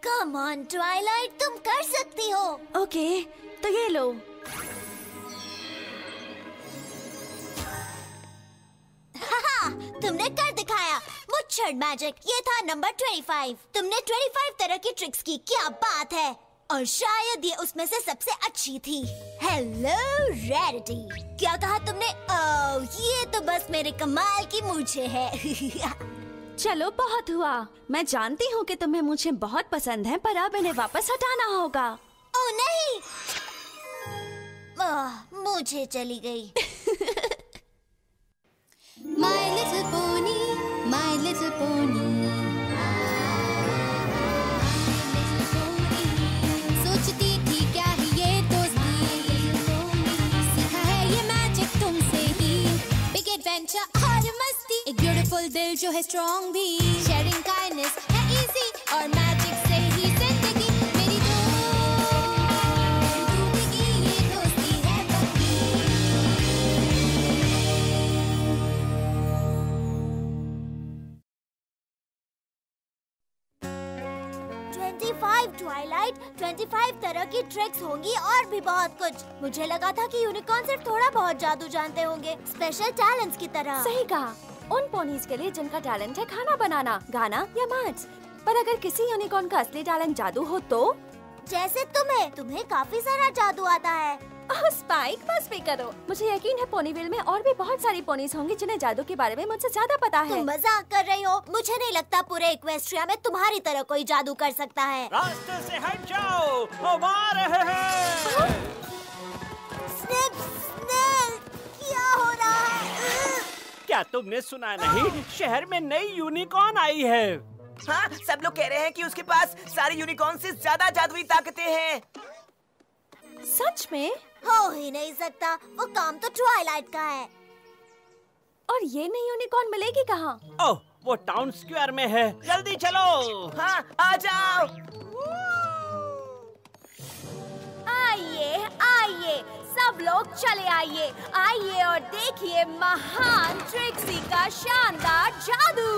Come on Twilight, तुम कर सकती हो। ओके, तो ये लो। तुमने कर दिखाया। मुच्छड़ मैजिक, ये था नंबर 25। तुमने 25 तरह की ट्रिक्स की, क्या बात है। और शायद ये उसमें से सबसे अच्छी थी। हेलो रेरिटी, क्या कहा तुमने? ओह, ये तो बस मेरे कमाल की मूंछें है। चलो, बहुत हुआ। मैं जानती हूँ कि तुम्हें मूंछें बहुत पसंद हैं, पर अब इन्हें वापस हटाना होगा। ओह नहीं, मूंछें चली गई। My little pony, my little pony. सोचती थी क्या है ये दोस्ती, सीखा है ये मैजिक तुमसे ही। Big adventure और मस्ती, एक beautiful दिल जो है strong भी। Sharing kindness है easy और मैजिक से ही जिंदगी मेरी जिंदगी ये दोस्ती है पक्की। 25 ट्वाइलाइट, 25 तरह की ट्रिक्स होंगी और भी बहुत कुछ। मुझे लगा था कि यूनिकॉर्न सिर्फ थोड़ा बहुत जादू जानते होंगे, स्पेशल टैलेंट्स की तरह। सही कहा, उन पोनीज के लिए जिनका टैलेंट है खाना बनाना, गाना या मैथ्स। पर अगर किसी यूनिकॉर्न का असली टैलेंट जादू हो तो? जैसे तुम्हें काफी सारा जादू आता है। ओह स्पाइक, बस भी करो। मुझे यकीन है पोनीविल में और भी बहुत सारी पोनीज होंगी जिन्हें जादू के बारे में मुझसे ज्यादा पता है। तुम मजाक कर रही हो? मुझे नहीं लगता पूरे इक्वेस्ट्रिया में तुम्हारी तरह कोई जादू कर सकता है। रास्ते से हट जाओ, हम आ रहे हैं। स्निप, स्निप, क्या हो रहा है? क्या तुमने सुना नहीं? शहर में नई यूनिकॉर्न आई है। हाँ, सब लोग कह रहे हैं कि उसके पास सारे यूनिकॉर्न से ज्यादा जादुई ताकतें हैं। सच में? हो ही नहीं सकता, वो काम तो ट्वाइलाइट का है। और ये नई यूनिकॉर्न मिलेगी कहाँ? ओह, वो टाउन स्क्वायर में है। जल्दी चलो। हाँ, आ जाओ। आइए, आइए, सब लोग चले आइए, आइए और देखिए महान ट्रिक्सी का शानदार जादू।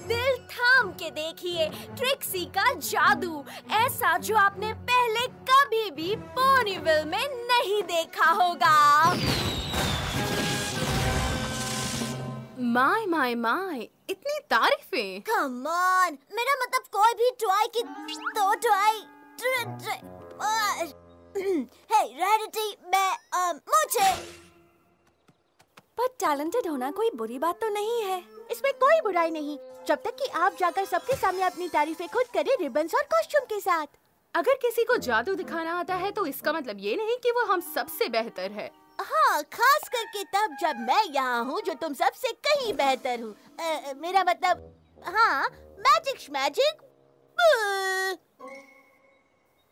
दिल थाम के देखिए ट्रिक्सी का जादू, ऐसा जो आपने पहले कभी भी पोनीविल में नहीं देखा होगा। माय माय माय, इतनी तारीफें। कम ऑन, मेरा मतलब कोई भी ट्राई की तो ट्राई। हे रेरिटी, मैं मुझे। पर टैलेंटेड होना कोई बुरी बात तो नहीं है। इसमें कोई बुराई नहीं, जब तक कि आप जाकर सबके सामने अपनी तारीफें खुद करें, रिबन्स और कॉस्ट्यूम के साथ। अगर किसी को जादू दिखाना आता है तो इसका मतलब ये नहीं कि वो हम सबसे बेहतर है। हाँ, खास करके तब जब मैं यहाँ हूँ जो तुम सबसे कहीं बेहतर हूँ। मेरा मतलब, हाँ, मैजिक।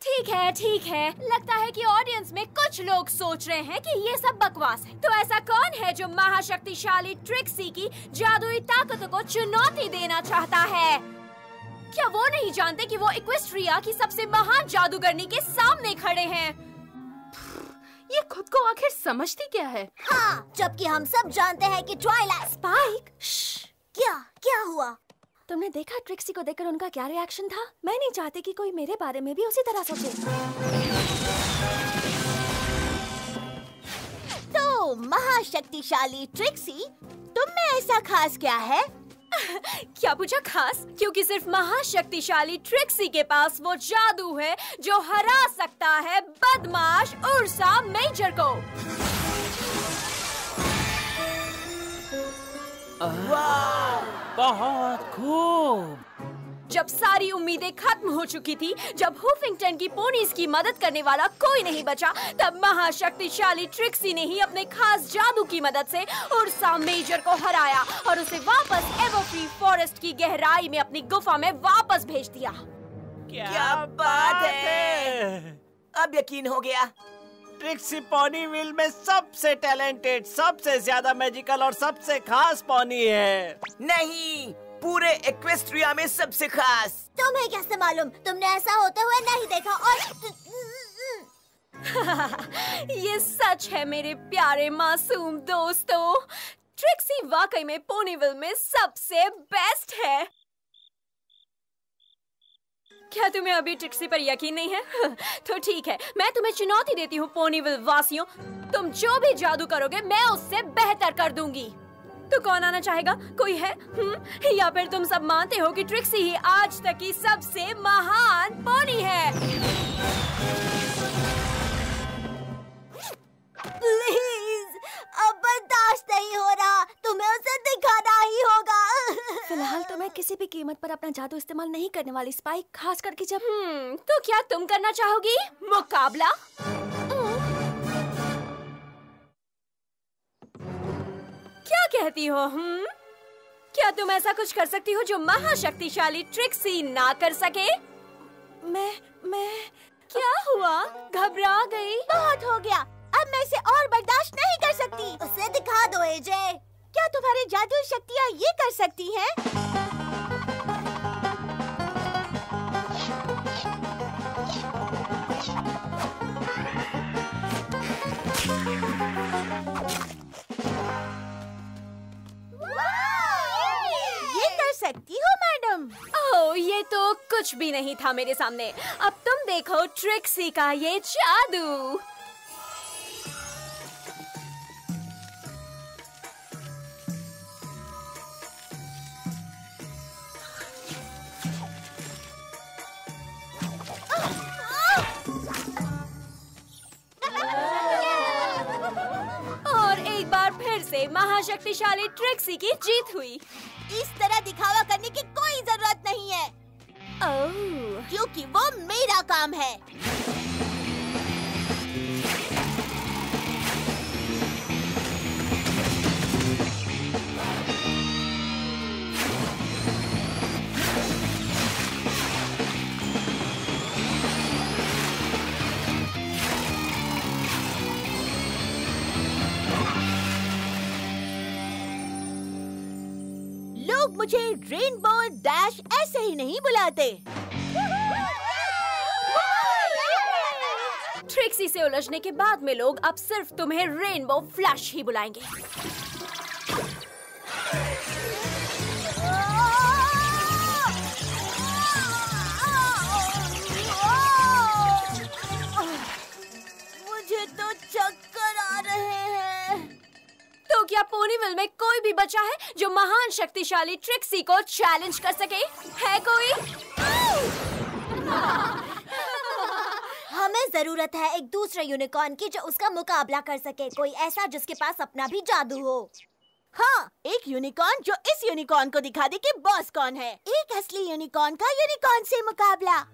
ठीक है, लगता है कि ऑडियंस में कुछ लोग सोच रहे हैं कि ये सब बकवास है। तो ऐसा कौन है जो महाशक्तिशाली ट्रिक्सी की जादुई ताकतों को चुनौती देना चाहता है? क्या वो नहीं जानते कि वो इक्वेस्ट्रिया की सबसे महान जादूगरनी के सामने खड़े हैं? ये खुद को आखिर समझती क्या है? हाँ, जबकि हम सब जानते हैं कि ट्वाइलाइट। स्पाइक, क्या हुआ? तुमने देखा ट्रिक्सी को देखकर उनका क्या रिएक्शन था? मैं नहीं चाहती कि कोई मेरे बारे में भी उसी तरह सोचे। तो महाशक्तिशाली ट्रिक्सी, तुम में ऐसा खास क्या है? क्या पूछा खास? क्योंकि सिर्फ महाशक्तिशाली ट्रिक्सी के पास वो जादू है जो हरा सकता है बदमाश उर्सा मेजर को। बहुत खूब। जब सारी उम्मीदें खत्म हो चुकी थी, जब हुफिंगटन की पोनीज की मदद करने वाला कोई नहीं बचा, तब महाशक्तिशाली ट्रिक्सी ने ही अपने खास जादू की मदद से उर्सा मेजर को हराया और उसे वापस एवरफ्री फॉरेस्ट की गहराई में अपनी गुफा में वापस भेज दिया। क्या बात है! अब यकीन हो गया। ट्रिक्सी पोनीविल में सबसे टैलेंटेड, सबसे ज्यादा मैजिकल और सबसे खास पोनी है। नहीं, पूरे इक्वेस्ट्रिया में सबसे खास। तुम्हें कैसे मालूम? तुमने ऐसा होते हुए नहीं देखा। और ये सच है मेरे प्यारे मासूम दोस्तों। ट्रिक्सी ट्रिक्सी वाकई में पोनीविल में सबसे बेस्ट है। क्या तुम्हें अभी ट्रिक्सी पर यकीन नहीं है? तो ठीक है, मैं तुम्हें चुनौती देती हूँ पोनीविल वासियों। तुम जो भी जादू करोगे मैं उससे बेहतर कर दूंगी। तो कौन आना चाहेगा? कोई है? या फिर तुम सब मानते हो कि ट्रिक्सी ही आज तक की सबसे महान पोनी है? प्लीज, अब बर्दाश्त नहीं हो रहा, तुम्हें उसे दिखाना ही होगा। फिलहाल तो मैं किसी भी कीमत पर अपना जादू इस्तेमाल नहीं करने वाली स्पाइक, खास करके जब तो क्या तुम करना चाहोगी मुकाबला? क्या कहती हो? क्या तुम ऐसा कुछ कर सकती हो जो महाशक्तिशाली ट्रिक्सी ना कर सके? मैं क्या हुआ? घबरा गई? बहुत हो गया, अब मैं इसे और बर्दाश्त नहीं कर सकती। उसे दिखा दो एजे। क्या तुम्हारी जादू शक्तियाँ ये कर सकती हैं? ये कर सकती हो मैडम? ओह, ये तो कुछ भी नहीं था मेरे सामने। अब तुम देखो ट्रिक्सी का ये जादू। और एक बार फिर से महाशक्तिशाली ट्रिक्सी की जीत हुई। इस तरह दिखावा करने की कोई जरूरत नहीं है, ओह, क्योंकि वो मेरा काम है। लोग मुझे रेनबो डैश ऐसे ही नहीं बुलाते। ट्रिक्सी से उलझने के बाद में लोग अब सिर्फ तुम्हें रेनबो फ्लैश ही बुलाएंगे। मुझे तो चक्कर आ रहे हैं। तो क्या पोनीविल में कोई भी बचा है जो महान शक्तिशाली ट्रिक्सी को चैलेंज कर सके? है कोई? हमें जरूरत है एक दूसरे यूनिकॉर्न की जो उसका मुकाबला कर सके। कोई ऐसा जिसके पास अपना भी जादू हो। हाँ, एक यूनिकॉर्न जो इस यूनिकॉर्न को दिखा दे कि बॉस कौन है। एक असली यूनिकॉर्न का यूनिकॉर्न से मुकाबला।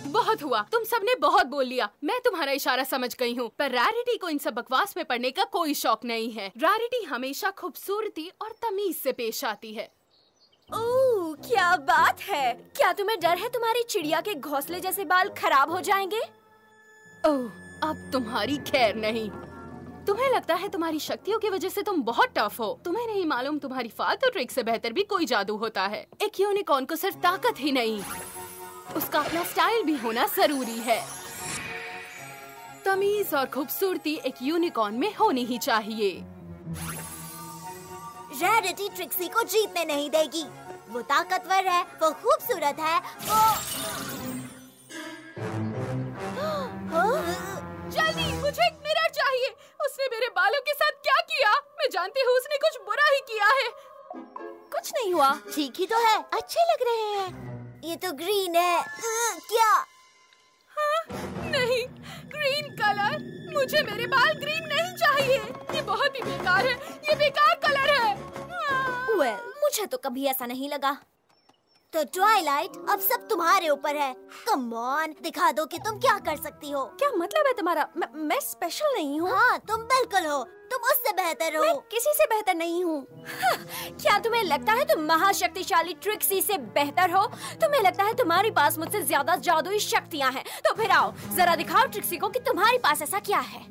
बहुत हुआ, तुम सबने बहुत बोल लिया। मैं तुम्हारा इशारा समझ गई हूँ, पर रैरिटी को इन सब बकवास में पड़ने का कोई शौक नहीं है। रैरिटी हमेशा खूबसूरती और तमीज से पेश आती है। ओह, क्या बात है। क्या तुम्हें डर है तुम्हारी चिड़िया के घोंसले जैसे बाल खराब हो जाएंगे? ओह, अब तुम्हारी खैर नहीं। तुम्हें लगता है तुम्हारी शक्तियों की वजह से तुम बहुत टफ हो। तुम्हें नहीं मालूम तुम्हारी फालतू ट्रिक से बेहतर भी कोई जादू होता है। एक यूनिकॉर्न को सिर्फ ताकत ही नहीं, उसका अपना स्टाइल भी होना जरूरी है। तमीज और खूबसूरती एक यूनिकॉर्न में होनी ही चाहिए। रैरिटी ट्रिक्सी को जीतने नहीं देगी। वो ताकतवर है, वो खूबसूरत है, वो जल्दी, मुझे एक मिरर चाहिए। उसने मेरे बालों के साथ क्या किया? मैं जानती हूँ उसने कुछ बुरा ही किया है। कुछ नहीं हुआ। ठीक ही तो है, अच्छे लग रहे हैं। ये तो ग्रीन है। क्या? हाँ? नहीं, ग्रीन कलर। मुझे मेरे बाल ग्रीन नहीं चाहिए। ये बहुत ही बेकार है। ये बेकार कलर है। वेल, मुझे तो कभी ऐसा नहीं लगा। तो ट्वाइलाइट, अब सब तुम्हारे ऊपर है। कम ऑन, दिखा दो कि तुम क्या कर सकती हो। क्या मतलब है तुम्हारा? मैं स्पेशल नहीं हूँ। हाँ, तुम बिल्कुल हो। तुम उससे बेहतर हो। मैं किसी से बेहतर नहीं हूँ। क्या तुम्हें लगता है तुम महाशक्तिशाली ट्रिक्सी से बेहतर हो? तुम्हें लगता है तुम्हारे पास मुझसे ज्यादा जादुई शक्तियाँ हैं? तो फिर आओ, जरा दिखाओ ट्रिक्सी को कि तुम्हारे पास ऐसा क्या है।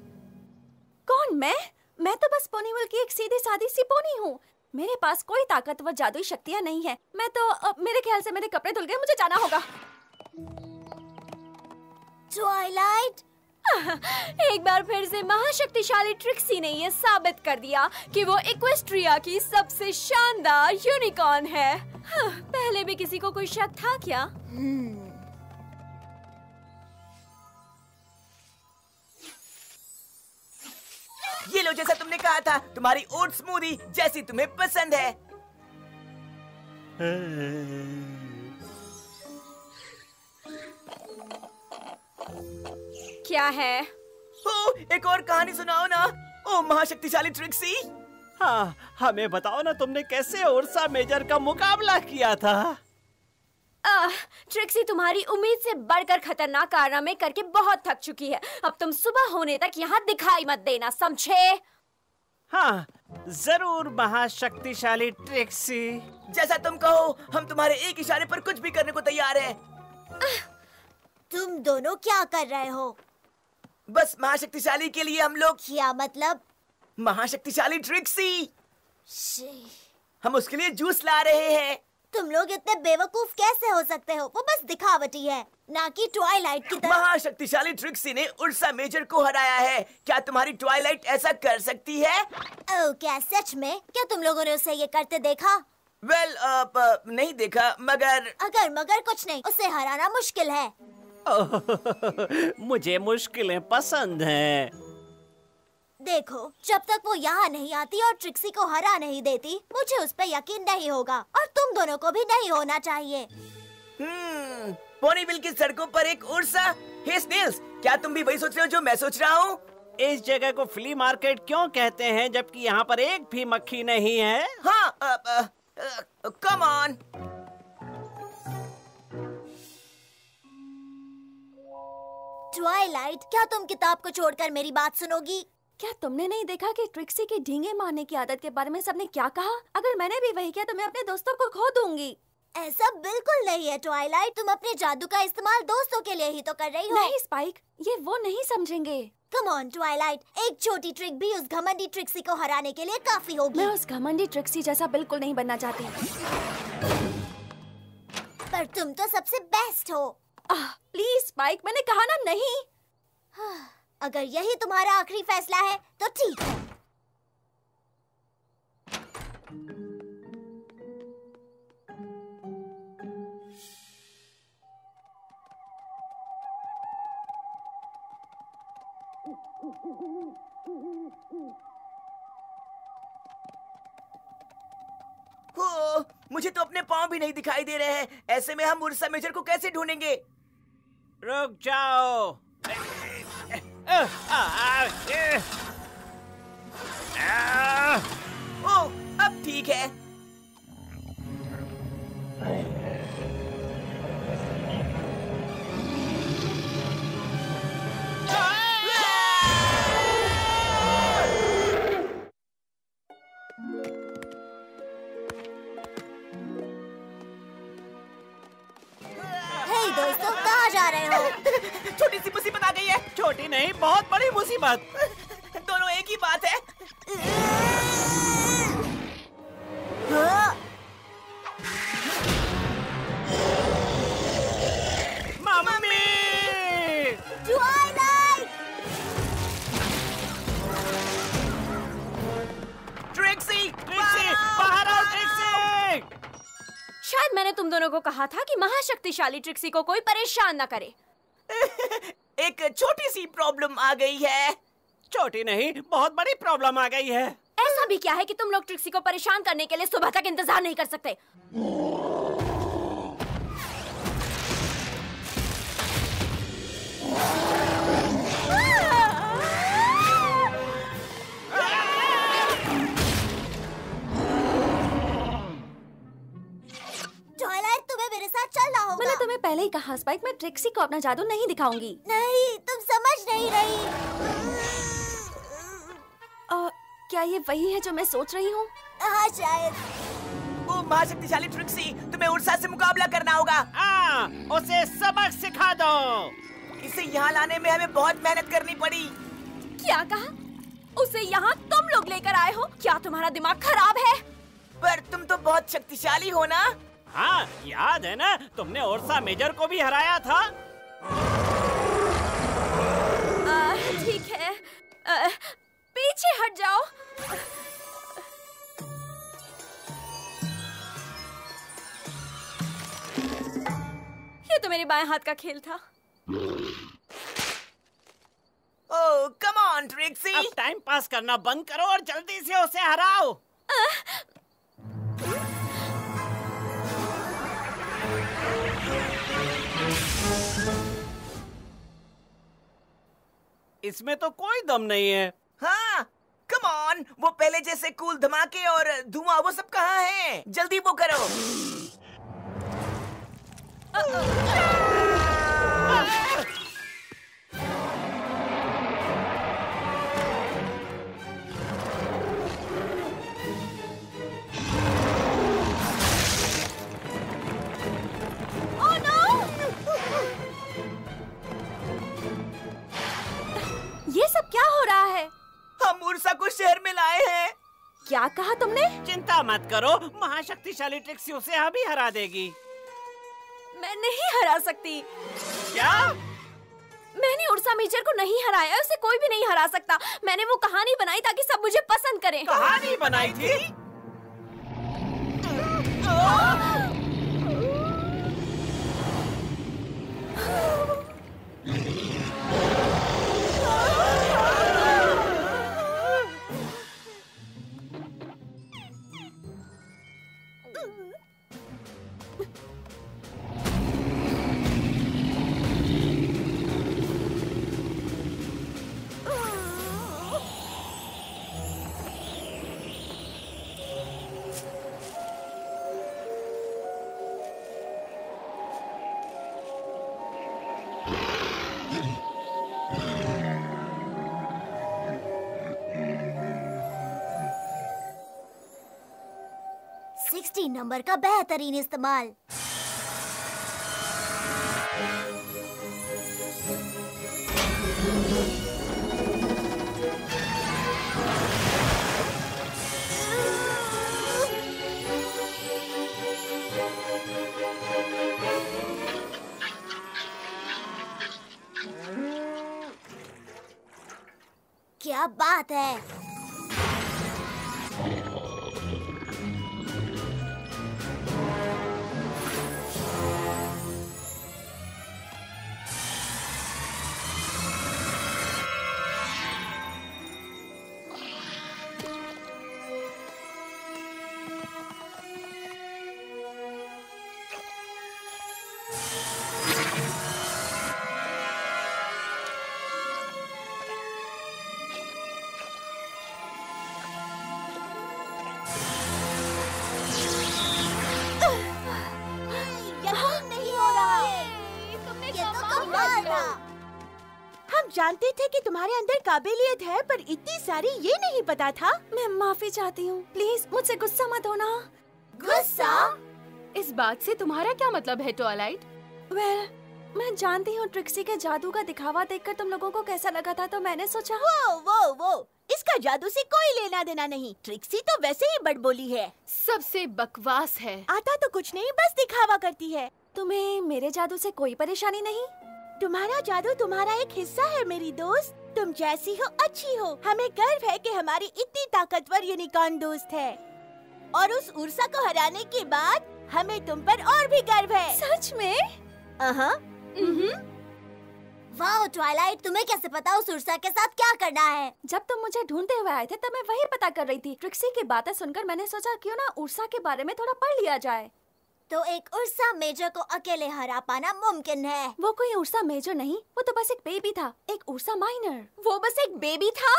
कौन मैं? मैं तो बस पोनीविल की एक सीधी सादी सी पोनी हूँ। मेरे पास कोई ताकतवर जादुई शक्तियाँ नहीं है। मैं तो मेरे ख्याल से मेरे कपड़े धुल गए, मुझे जाना होगा। ट्वाइलाइट, एक बार फिर से महाशक्तिशाली ट्रिक्सी ने ये साबित कर दिया कि वो इक्वेस्ट्रिया की सबसे शानदार यूनिकॉर्न है। पहले भी किसी को कोई शक था क्या? ये लो, जैसा तुमने कहा था, तुम्हारी ओट स्मूदी जैसी तुम्हें पसंद है। क्या है? ओ, एक और कहानी सुनाओ ना। ओ महाशक्तिशाली ट्रिक्सी। हाँ, हमें बताओ ना, तुमने कैसे उर्सा मेजर का मुकाबला किया था? ट्रिक्सी तुम्हारी उम्मीद से बढ़कर खतरनाक कारनामे करके बहुत थक चुकी है। अब तुम सुबह होने तक यहाँ दिखाई मत देना, समझे? हाँ, जरूर महाशक्तिशाली ट्रिक्सी। जैसा तुम कहो, हम तुम्हारे एक इशारे पर कुछ भी करने को तैयार हैं। तुम दोनों क्या कर रहे हो? बस महाशक्तिशाली के लिए हम लोग। क्या मतलब? महाशक्तिशाली ट्रिक्सी, हम उसके लिए जूस ला रहे हैं। तुम लोग इतने बेवकूफ कैसे हो सकते हो? वो बस दिखावटी है, ना कि ट्वाइलाइट की तरह। महाशक्तिशाली ट्रिक्सी ने उर्सा मेजर को हराया है। क्या तुम्हारी ट्वाइलाइट ऐसा कर सकती है? ओह, क्या सच में? क्या तुम लोगों ने उसे ये करते देखा? वेल, नहीं देखा, मगर मगर कुछ नहीं, उसे हराना मुश्किल है। मुझे मुश्किलें पसंद हैं। देखो, जब तक वो यहाँ नहीं आती और ट्रिक्सी को हरा नहीं देती, मुझे उस पर यकीन नहीं होगा, और तुम दोनों को भी नहीं होना चाहिए। पोनीविल की सड़कों पर एक उर्सा। हे स्नेल्स, क्या तुम भी वही सोच रहे हो जो मैं सोच रहा हूँ? इस जगह को फ्ली मार्केट क्यों कहते हैं जबकि यहाँ पर एक भी मक्खी नहीं है? हाँ, कम ऑन। ट्वाइलाइट, क्या तुम किताब को छोड़कर मेरी बात सुनोगी? क्या तुमने नहीं देखा कि ट्रिक्सी की ढींगे मारने की आदत के बारे में सबने क्या कहा? अगर मैंने भी वही किया तो मैं अपने दोस्तों को खो दूंगी। ऐसा बिल्कुल नहीं है ट्वाइलाइट, तुम अपने जादू का इस्तेमाल दोस्तों के लिए ही तो कर रही हो। नहीं स्पाइक, ये वो नहीं समझेंगे। कम ऑन ट्वाइलाइट, एक छोटी ट्रिक भी उस घमंडी ट्रिक्सी को हराने के लिए काफी होगी। मैं उस घमंडी ट्रिक्सी जैसा बिल्कुल नहीं बनना चाहती। पर तुम तो सबसे बेस्ट हो। प्लीज स्पाइक, मैंने कहा ना नहीं। अगर यही तुम्हारा आखिरी फैसला है तो ठीक है। मुझे तो अपने पाँव भी नहीं दिखाई दे रहे हैं। ऐसे में हम उर्सा मेजर को कैसे ढूंढेंगे? रुक जाओ। ओह, अब ठीक है। हे दोस्तों, कहाँ जा रहे हो? छोटी सी मुसीबत आ गई है। छोटी नहीं, बहुत बड़ी मुसीबत। दोनों एक ही बात है। मम्मी! ट्वाइलाइट! ट्रिक्सी, बाहर आओ ट्रिक्सी! शायद मैंने तुम दोनों को कहा था कि महाशक्तिशाली ट्रिक्सी को कोई परेशान न करे। एक छोटी सी प्रॉब्लम आ गई है। छोटी नहीं, बहुत बड़ी प्रॉब्लम आ गई है। ऐसा भी क्या है कि तुम लोग ट्रिक्सी को परेशान करने के लिए सुबह तक इंतजार नहीं कर सकते? ट्वाइलाइट, तुम्हें मेरे साथ चलना होगा। मैंने तुम्हें पहले ही कहा स्पाइक, मैं ट्रिक्सी को अपना जादू नहीं दिखाऊंगी। नहीं, तुम समझ नहीं रही। क्या ये वही है जो मैं सोच रही हूँ? हाँ, शायद। ओ महाशक्तिशाली ट्रिक्सी, तुम्हें उर्सा से मुकाबला करना होगा। उसे सबक सिखा दो। इसे यहाँ लाने में हमें बहुत मेहनत करनी पड़ी। क्या कहा? उसे यहाँ तुम लोग लेकर आए हो? क्या तुम्हारा दिमाग खराब है? पर तुम तो बहुत शक्तिशाली हो ना? हाँ, याद है ना, तुमने उर्सा मेजर को भी हराया था। ठीक है, पीछे हट जाओ। ये तो मेरे बाएं हाथ का खेल था। ओह, कम ऑन ट्रिक्सी। अब टाइम पास करना बंद करो और जल्दी से उसे हराओ। इसमें तो कोई दम नहीं है। हाँ, कम ऑन, वो पहले जैसे कूल धमाके और धुआं वो सब कहाँ है? जल्दी वो करो। ये सब क्या हो रहा है? हम उर्सा को शहर में लाए हैं। क्या कहा तुमने? चिंता मत करो, महाशक्तिशाली ट्रिक्सी उसे अभी हरा देगी। मैं नहीं हरा सकती। क्या? मैंने उर्सा मेजर को नहीं हराया, उसे कोई भी नहीं हरा सकता। मैंने वो कहानी बनाई ताकि सब मुझे पसंद करें। कहानी बनाई थी? नंबर का बेहतरीन इस्तेमाल। क्या बात है। हम जानते थे कि तुम्हारे अंदर काबिलियत है, पर इतनी सारी ये नहीं पता था। मैं माफी चाहती हूँ, प्लीज मुझसे गुस्सा मत होना। गुस्सा? इस बात से तुम्हारा क्या मतलब है ट्वाइलाइट? वेल, मैं जानती हूँ ट्रिक्सी के जादू का दिखावा देखकर तुम लोगों को कैसा लगा था, तो मैंने सोचा वो इसका जादू से कोई लेना देना नहीं। ट्रिक्सी तो वैसे ही बड़बोली है, सबसे बकवास है। आता तो कुछ नहीं, बस दिखावा करती है। तुम्हें मेरे जादू से कोई परेशानी नहीं? तुम्हारा जादू तुम्हारा एक हिस्सा है मेरी दोस्त। तुम जैसी हो अच्छी हो। हमें गर्व है कि हमारी इतनी ताकतवर यूनिकॉर्न दोस्त है, और उस उर्सा को हराने के बाद हमें तुम पर और भी गर्व है। सच में? वाह ट्वाइलाइट, तुम्हें कैसे पता उस उर्सा के साथ क्या करना है? जब तुम मुझे ढूंढते हुए आए थे तब मैं वही पता कर रही थी। ट्रिक्सी की बातें सुनकर मैंने सोचा क्यों ना उर्सा के बारे में थोड़ा पढ़ लिया जाए। तो एक उर्सा मेजर को अकेले हरा पाना मुमकिन है। वो कोई उर्सा मेजर नहीं, वो तो बस एक बेबी था, एक उर्सा माइनर। वो बस एक बेबी था?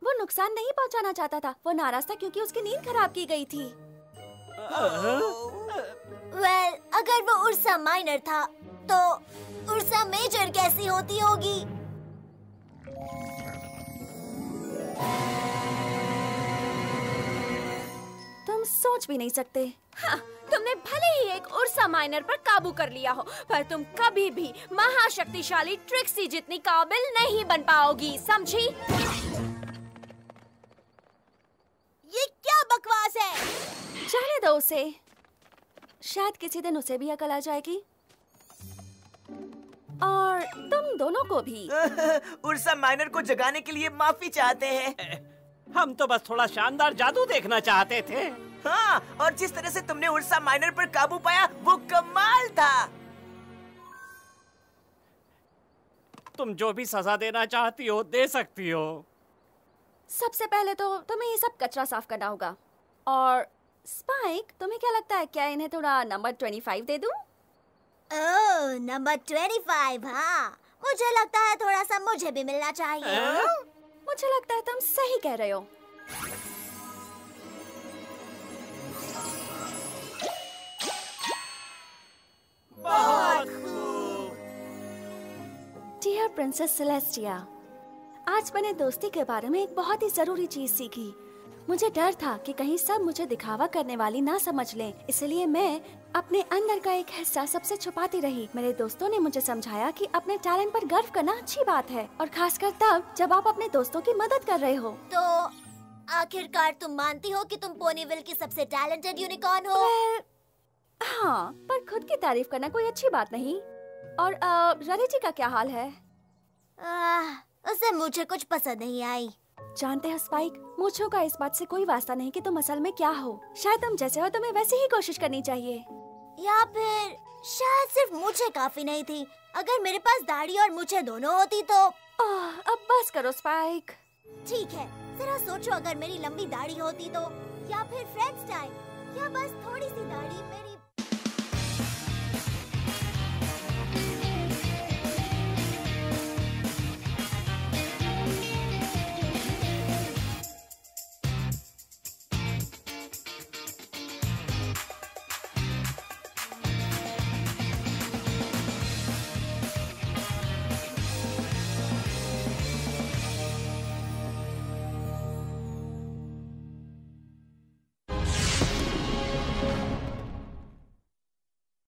वो नुकसान नहीं पहुंचाना चाहता था, वो नाराज था क्योंकि उसकी नींद खराब की गई थी। वेल, अगर वो उर्सा माइनर था तो उर्सा मेजर कैसी होती होगी? तुम सोच भी नहीं सकते। हाँ, तुमने भले ही एक उर्सा माइनर पर काबू कर लिया हो, पर तुम कभी भी महाशक्तिशाली ट्रिक्सी जितनी काबिल नहीं बन पाओगी, समझी? ये क्या बकवास है? जाने दो उसे, शायद किसी दिन उसे भी अकल आ जाएगी। और तुम दोनों को भी। उर्सा माइनर को जगाने के लिए माफी चाहते हैं। हम तो बस थोड़ा शानदार जादू देखना चाहते थे। हाँ, और जिस तरह से तुमने उर्सा माइनर पर काबू पाया वो कमाल था। तुम जो भी सजा देना चाहती हो दे सकती हो। सबसे पहले तो तुम्हें ये सब कचरा साफ करना होगा। और स्पाइक, तुम्हें क्या लगता है, क्या इन्हें थोड़ा नंबर 25 दे दूं? ओह, नंबर 25, हाँ। मुझे लगता है थोड़ा सा मुझे भी मिलना चाहिए। मुझे लगता है तुम सही कह रहे हो। डियर प्रिंसेस सेलेस्टिया, आज मैंने दोस्ती के बारे में एक बहुत ही जरूरी चीज सीखी। मुझे डर था कि कहीं सब मुझे दिखावा करने वाली ना समझ लें, इसलिए मैं अपने अंदर का एक हिस्सा सबसे छुपाती रही। मेरे दोस्तों ने मुझे समझाया कि अपने टैलेंट पर गर्व करना अच्छी बात है, और खासकर तब जब आप अपने दोस्तों की मदद कर रहे हो। तो आखिरकार तुम मानती हो कि तुम पोनीविल की सबसे टैलेंटेड यूनिकॉर्न हो? हाँ, पर खुद की तारीफ करना कोई अच्छी बात नहीं। और रवि जी का क्या हाल है? उसे मुझे कुछ पसंद नहीं आई। जानते हो स्पाइक, मूंछों का इस बात से कोई वास्ता नहीं कि तुम असल में क्या हो। शायद तुम जैसे हो तुम्हें वैसी ही कोशिश करनी चाहिए। या फिर शायद सिर्फ मुझे काफी नहीं थी। अगर मेरे पास दाढ़ी और मुझे दोनों होती तो। अब बस करो स्पाइक। ठीक है, जरा सोचो, अगर मेरी लंबी दाढ़ी होती तो, या फिर फ्रेंच टाइम, या बस थोड़ी सी दाढ़ी मेरी